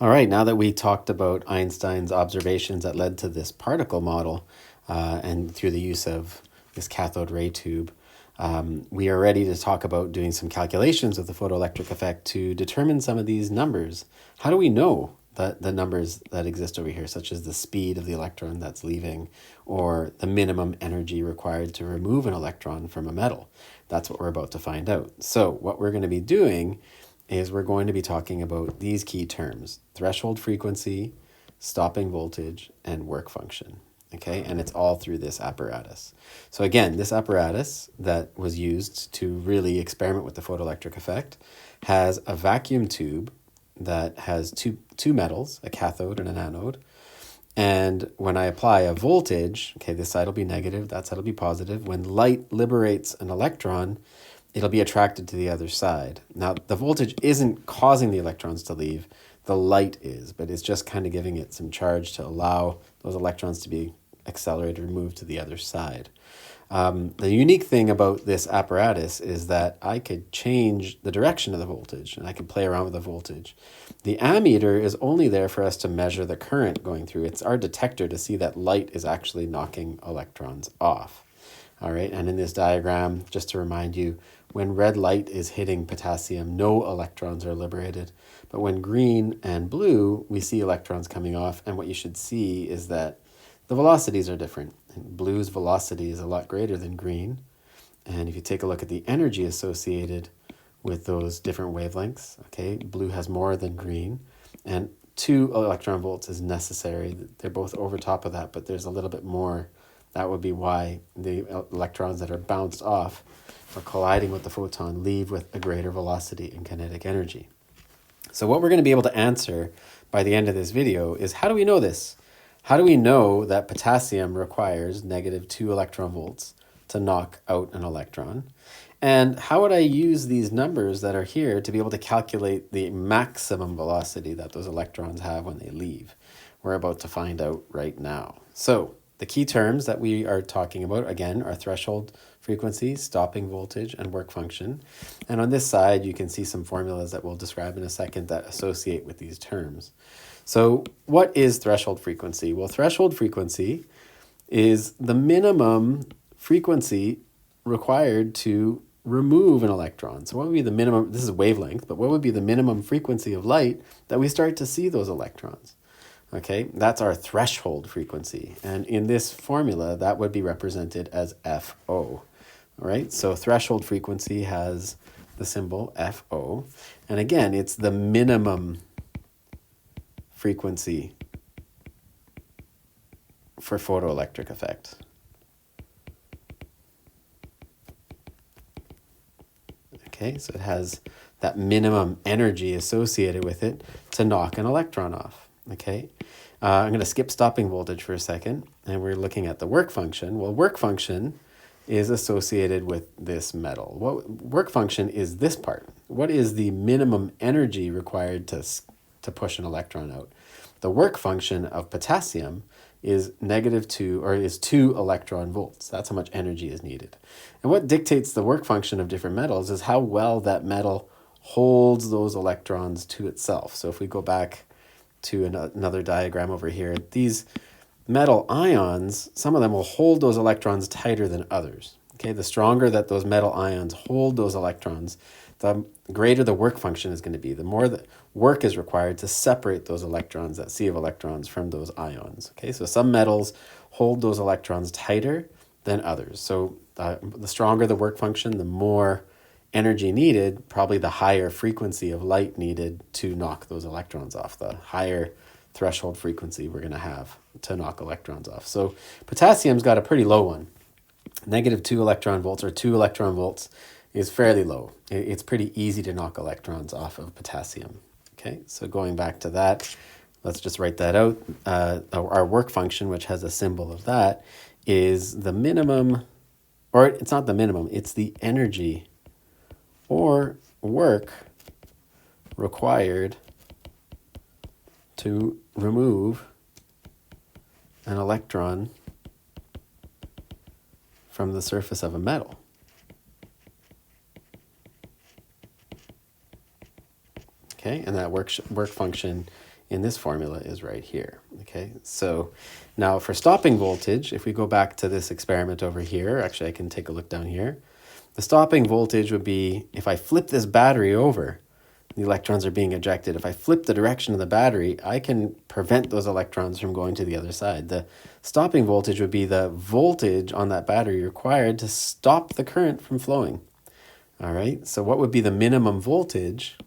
All right, now that we talked about Einstein's observations that led to this particle model and through the use of this cathode ray tube, we are ready to talk about doing some calculations of the photoelectric effect to determine some of these numbers. How do we know that the numbers that exist over here, such as the speed of the electron that's leaving or the minimum energy required to remove an electron from a metal? That's what we're about to find out. So what we're going to be doing is we're going to be talking about these key terms: threshold frequency, stopping voltage, and work function. Okay, and it's all through this apparatus. So again, this apparatus that was used to really experiment with the photoelectric effect has a vacuum tube that has two metals, a cathode and an anode. And when I apply a voltage, okay, this side will be negative, that side will be positive. When light liberates an electron, it'll be attracted to the other side. Now, the voltage isn't causing the electrons to leave, the light is, but it's just kind of giving it some charge to allow those electrons to be accelerated or moved to the other side. The unique thing about this apparatus is that I could change the direction of the voltage and I can play around with the voltage. The ammeter is only there for us to measure the current going through. It's our detector to see that light is actually knocking electrons off. All right, and in this diagram, just to remind you, when red light is hitting potassium, no electrons are liberated. But when green and blue, we see electrons coming off, and what you should see is that the velocities are different. Blue's velocity is a lot greater than green. And if you take a look at the energy associated with those different wavelengths, okay, blue has more than green, and 2 electron volts is necessary. They're both over top of that, but there's a little bit more. That would be why the electrons that are bounced off or colliding with the photon leave with a greater velocity and kinetic energy. So what we're going to be able to answer by the end of this video is, how do we know this? How do we know that potassium requires -2 electron volts to knock out an electron? And how would I use these numbers that are here to be able to calculate the maximum velocity that those electrons have when they leave? We're about to find out right now. So the key terms that we are talking about, again, are threshold frequency, stopping voltage, and work function. And on this side, you can see some formulas that we'll describe in a second that associate with these terms. So what is threshold frequency? Well, threshold frequency is the minimum frequency required to remove an electron. So what would be the minimum? This is wavelength, but what would be the minimum frequency of light that we start to see those electrons? Okay, that's our threshold frequency. And in this formula, that would be represented as FO. All right, so threshold frequency has the symbol FO. And again, it's the minimum frequency for photoelectric effect. Okay, so it has that minimum energy associated with it to knock an electron off. Okay, I'm going to skip stopping voltage for a second, and we're looking at the work function. Well, work function is associated with this metal. What work function is this part? What is the minimum energy required to push an electron out? The work function of potassium is is 2 electron volts. That's how much energy is needed. And what dictates the work function of different metals is how well that metal holds those electrons to itself. So if we go back to another diagram over here, these metal ions, some of them will hold those electrons tighter than others. Okay, the stronger that those metal ions hold those electrons, the greater the work function is going to be. The more the work is required to separate those electrons, that sea of electrons, from those ions. Okay, so some metals hold those electrons tighter than others. So the stronger the work function, the more energy needed, probably the higher frequency of light needed to knock those electrons off, the higher threshold frequency we're going to have to knock electrons off. So potassium's got a pretty low one. -2 electron volts, or 2 electron volts, is fairly low. It's pretty easy to knock electrons off of potassium. Okay, so going back to that, let's just write that out. Our work function, which has a symbol of that, is the minimum, or it's not the minimum, it's the energy or work required to remove an electron from the surface of a metal. Okay, and that work function in this formula is right here. Okay, so now for stopping voltage, if we go back to this experiment over here, actually I can take a look down here. The stopping voltage would be, if I flip this battery over, the electrons are being ejected. If I flip the direction of the battery, I can prevent those electrons from going to the other side. The stopping voltage would be the voltage on that battery required to stop the current from flowing. All right, so what would be the minimum voltage?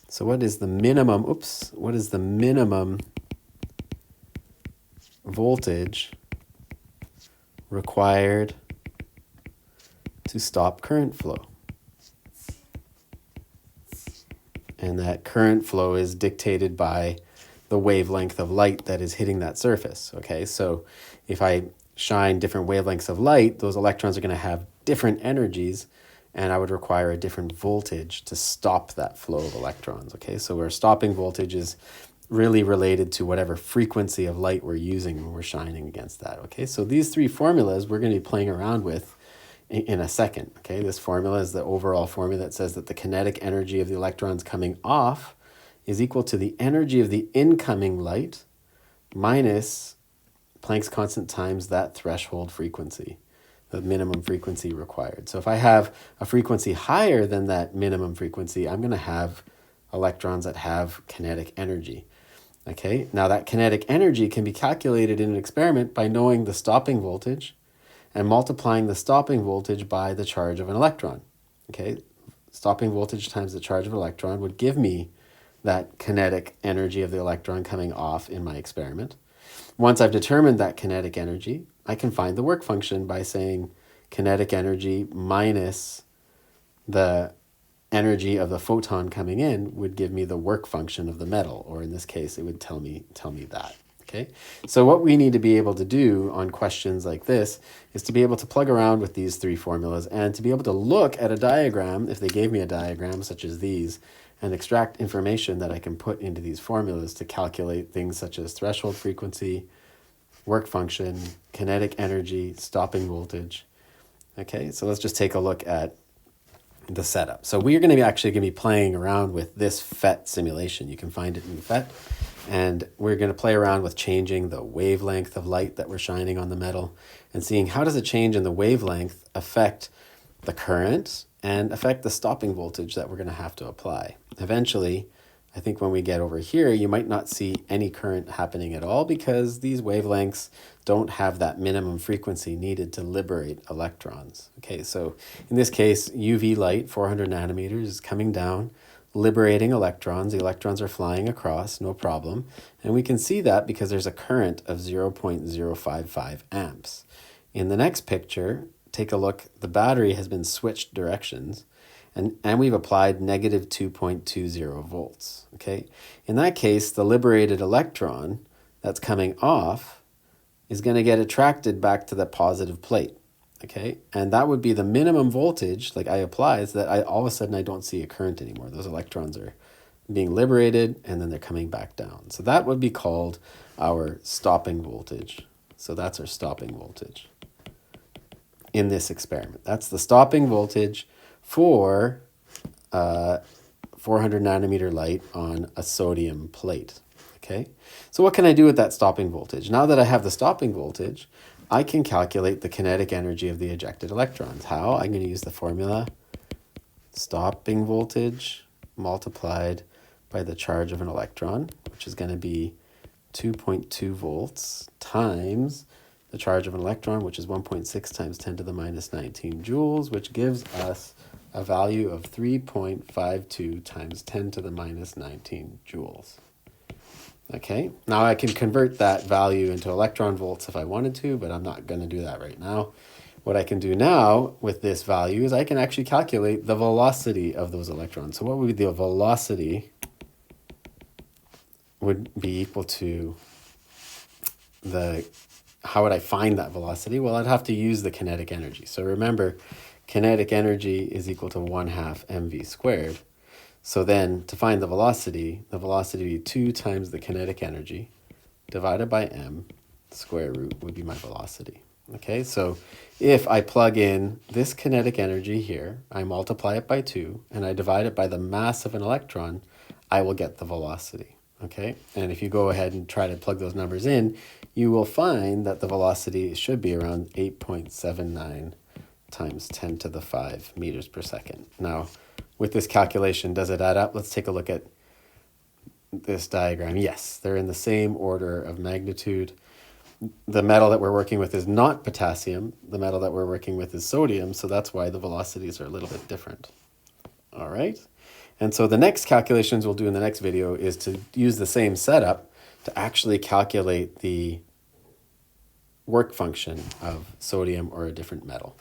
So what is the minimum, what is the minimum voltage required to stop current flow? And that current flow is dictated by the wavelength of light that is hitting that surface. Okay, so if I shine different wavelengths of light, those electrons are going to have different energies, and I would require a different voltage to stop that flow of electrons. Okay, so our stopping voltage is really related to whatever frequency of light we're using when we're shining against that. Okay, so these three formulas we're going to be playing around with in a second. Okay, this formula is the overall formula that says that the kinetic energy of the electrons coming off is equal to the energy of the incoming light minus Planck's constant times that threshold frequency, the minimum frequency required. So if I have a frequency higher than that minimum frequency, I'm going to have electrons that have kinetic energy. Okay, now that kinetic energy can be calculated in an experiment by knowing the stopping voltage and multiplying the stopping voltage by the charge of an electron. Okay, stopping voltage times the charge of an electron would give me that kinetic energy of the electron coming off in my experiment. Once I've determined that kinetic energy, I can find the work function by saying kinetic energy minus the energy of the photon coming in would give me the work function of the metal, or in this case, it would tell me that. Okay, so what we need to be able to do on questions like this is to be able to plug around with these three formulas and to be able to look at a diagram, if they gave me a diagram such as these, and extract information that I can put into these formulas to calculate things such as threshold frequency, work function, kinetic energy, stopping voltage. Okay, so let's just take a look at the setup. So we're going to be actually going to be playing around with this PhET simulation. You can find it in PhET. And we're going to play around with changing the wavelength of light that we're shining on the metal and seeing how does a change in the wavelength affect the current and affect the stopping voltage that we're going to have to apply. Eventually, I think when we get over here, you might not see any current happening at all because these wavelengths don't have that minimum frequency needed to liberate electrons. Okay, so in this case, UV light, 400 nanometers, is coming down, liberating electrons. The electrons are flying across, no problem. And we can see that because there's a current of 0.055 amps. In the next picture, take a look, the battery has been switched directions and we've applied negative 2.20 volts. Okay, in that case, the liberated electron that's coming off is going to get attracted back to the positive plate. Okay, and that would be the minimum voltage, like I apply, is that all of a sudden I don't see a current anymore. Those electrons are being liberated and then they're coming back down. So that would be called our stopping voltage. So that's our stopping voltage in this experiment. That's the stopping voltage for 400 nanometer light on a sodium plate. Okay, so what can I do with that stopping voltage? Now that I have the stopping voltage, I can calculate the kinetic energy of the ejected electrons. How? I'm going to use the formula stopping voltage multiplied by the charge of an electron, which is going to be 2.2 volts times the charge of an electron, which is 1.6 times 10 to the minus 19 joules, which gives us a value of 3.52 times 10 to the minus 19 joules. Okay, now I can convert that value into electron volts if I wanted to, but I'm not going to do that right now. What I can do now with this value is I can actually calculate the velocity of those electrons. So what would be the velocity would be equal to how would I find that velocity? Well, I'd have to use the kinetic energy. So remember, kinetic energy is equal to 1/2 mv squared. So then to find the velocity would be 2 times the kinetic energy divided by m, square root would be my velocity. Okay, so if I plug in this kinetic energy here, I multiply it by 2, and I divide it by the mass of an electron, I will get the velocity. Okay, and if you go ahead and try to plug those numbers in, you will find that the velocity should be around 8.79 times 10 to the 5 meters per second. Now, with this calculation, does it add up? Let's take a look at this diagram. Yes, they're in the same order of magnitude. The metal that we're working with is not potassium. The metal that we're working with is sodium, so that's why the velocities are a little bit different. All right. And so the next calculations we'll do in the next video is to use the same setup to actually calculate the work function of sodium or a different metal.